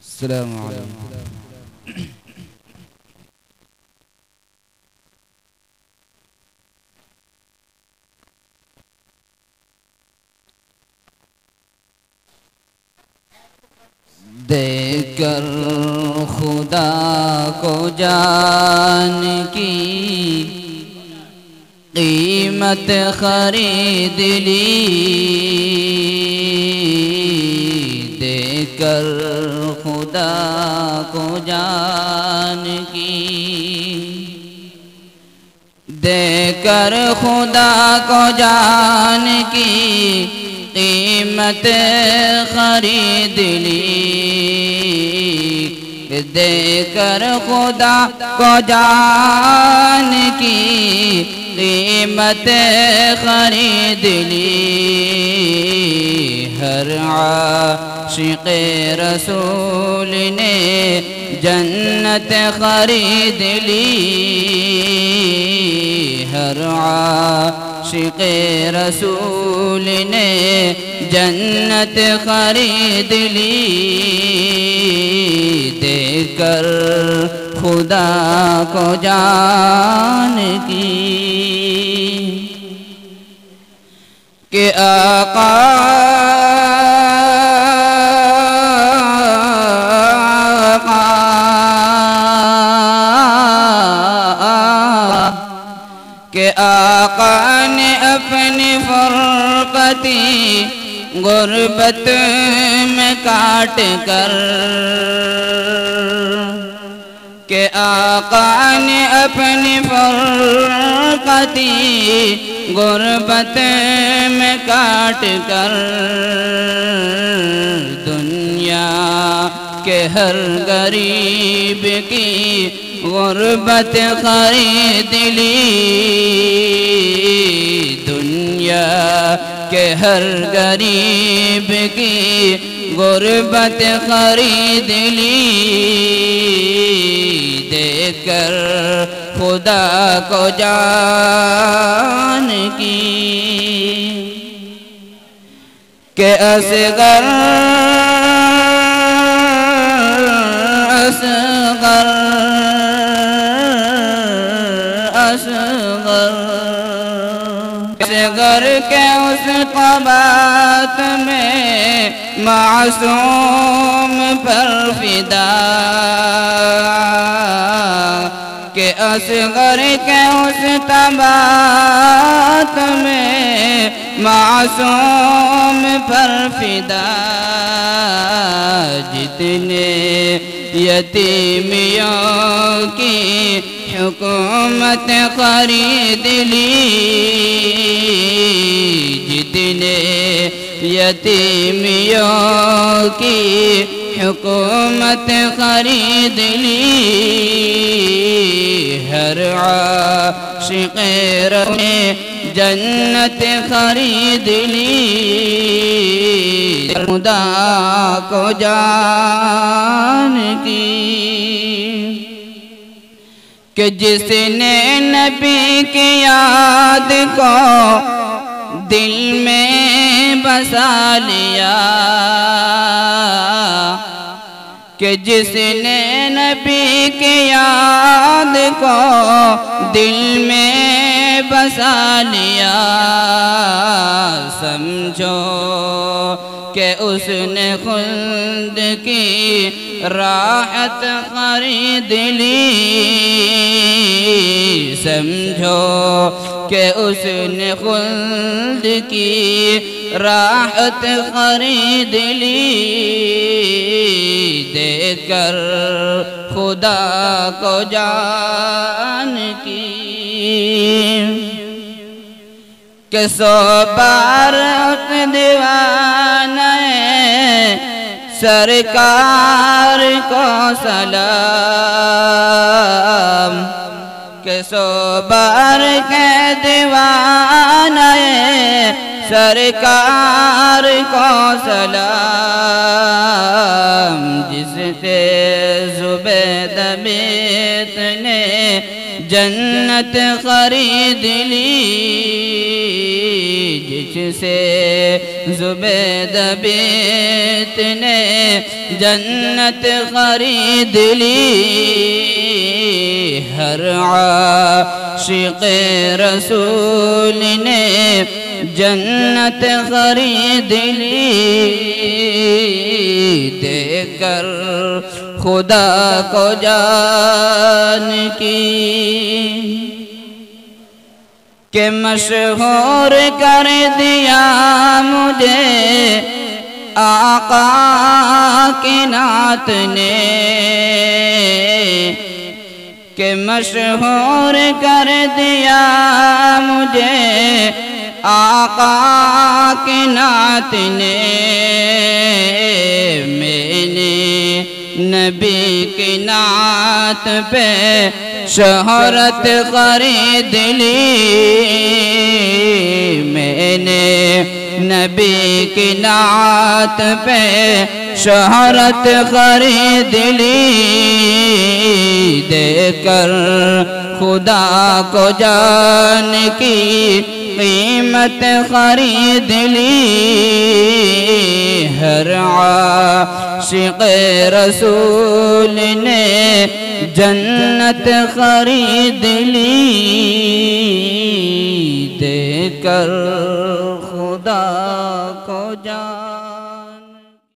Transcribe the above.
अस्सलामु अलैकुम। देकर खुदा को जान की कीमत खरीद ली, देकर खुदा को जान की, देकर खुदा को जान की कीमत खरीद ली, देकर खुदा को जान की कीमत खरीद ली। हर आशिक़े रसूल ने जन्नत खरीद ली, हर आशिक़े रसूल ने जन्नत खरीद ली, देकर खुदा को जान की कि आका के आका ने अपनी फुरक़ती गुर्बत में काट कर, के आका ने अपनी फुरक़ती गुर्बत में काट कर दुनिया के हर गरीब की गुर्बत खरीद ली, दुनिया के हर गरीब की गुर्बत खरीद ली, देकर खुदा को जान की के असगर असगर असगर असगर के उस क़बात में मासूम पर फिदा, के असगर के उस तबात में मासूम पर फिदा, जितने यतीमियों की हुकूमत खरीद ली, जितने यतीमियों की हुकूमत खरीद ली, हर आशिक़े रसूल ने जन्नत खरीद ली, खुदा को जान की कि जिसने नबी की याद को दिल में बसा लिया, कि जिसने नबी की याद को दिल में बसा लिया, समझो कि उसने खुल्द की राहत खरीद ली, समझो कि उसने खुल्द की राहत खरीद ली, देकर खुदा को जान की कि 100 बार उस दीवाने सरकार को सलाम, कि 100 बार के दीवाने सरकार को सलाम, जिससे ज़ुबैद अमीत ने जन्नत खरीद ली, बीच से ज़ुबैद बीत ने जन्नत खरीद ली। हर आशिक़ रसूल ने जन्नत खरीद ली। देकर खुदा को जान की के मशहूर कर दिया मुझे आका की नात ने। के मशहूर कर दिया मुझे आका की नात ने। मैंने नबी की नात पे शोहरत खरीद ली। मैंने नबी की नात पे शोहरत खरीद ली। देकर खुदा को जान की कीमत खरीद ली। हर आशिक़ रसूल ने जन्नत खरीद ली। देकर खुदा को